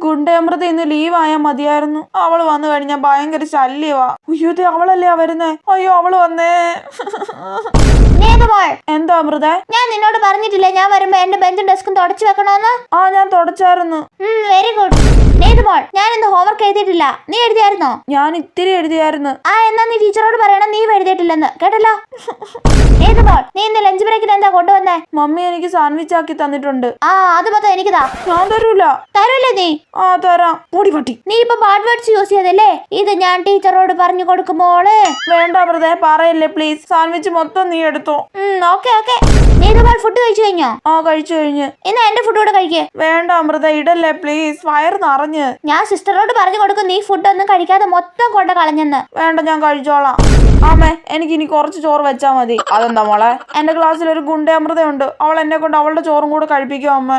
ഗുണ്ടയമൃത ഇന്ന് ലീവ് ആയാൽ മതിയായിരുന്നു. അവള് വന്നു കഴിഞ്ഞാൽ ഭയങ്കര ശല്യവാ. അയ്യോ അവളല്ലേ വരുന്നേ. അയ്യോ അവള് വന്നേ. എന്താ അമൃത? ഞാൻ നിന്നോട് പറഞ്ഞിട്ടില്ലേ ഞാൻ വരുമ്പോ എന്റെ ബെഞ്ചും ഡെസ്കും തുടച്ചു വെക്കണോന്ന്? ആ ഞാൻ തുടച്ചായിരുന്നു. Very good. ഞാൻ ഇന്ന് ഹോംവർക്ക് എഴുതിയിട്ടില്ല. നീ എഴുതിയായിരുന്നോ? ഞാൻ ഇത്തിരി എഴുതിയായിരുന്നു. എന്നാ നീ ടീച്ചറോട് പറയണം നീ എഴുതിയിട്ടില്ലെന്ന്, കേട്ടല്ലോ. നീ ഇന്ന് ലഞ്ച് ബ്രേക്കിന് എന്താ കൊണ്ടുവന്നേ? മമ്മി എനിക്ക് സാൻഡ്വിച്ച് ആക്കി തന്നിട്ടുണ്ട്. അത് മൊത്തം എനിക്കിതാ. ഞാൻ തരൂല. തരൂല്ലേ നീ? തരാം. പൊടി പട്ടി. നീ ഇപ്പൊ ബാഡ് വേർഡ്സ് യൂസ് ചെയ്തല്ലേ? ഇത് ഞാൻ ടീച്ചറോട് പറഞ്ഞു കൊടുക്കുമ്പോള്. വേണ്ട അമൃതേ, പറയല്ലേ പ്ലീസ്. സാൻഡ്വിച്ച് മൊത്തം നീ എടുത്തോ. Okay okay. ഫുഡ് കഴിച്ചു കഴിഞ്ഞോ? കഴിച്ചു കഴിഞ്ഞ്. എന്നാ എന്റെ ഫുഡ് കൂടെ കഴിക്കേ. വേണ്ട അമൃത, ഇടല്ലേ പ്ലീസ്. വയറ് നിറഞ്ഞ്. ഞാൻ സിസ്റ്ററോട് പറഞ്ഞു കൊടുക്കും നീ ഫുഡ് ഒന്നും കഴിക്കാതെ മൊത്തം കൊണ്ട് കളഞ്ഞെന്ന്. വേണ്ട, ഞാൻ കഴിച്ചോളാം. അമ്മേ, എനിക്ക് ഇനി കുറച്ച് ചോറ് വെച്ചാ മതി. അതെന്താ മോളെ? എന്റെ ക്ലാസ്സിൽ ഒരു ഗുണ്ട അമൃതയുണ്ട്. അവൾ എന്നെ കൊണ്ട് അവളുടെ ചോറും കൂടെ കഴിപ്പിക്കും അമ്മ.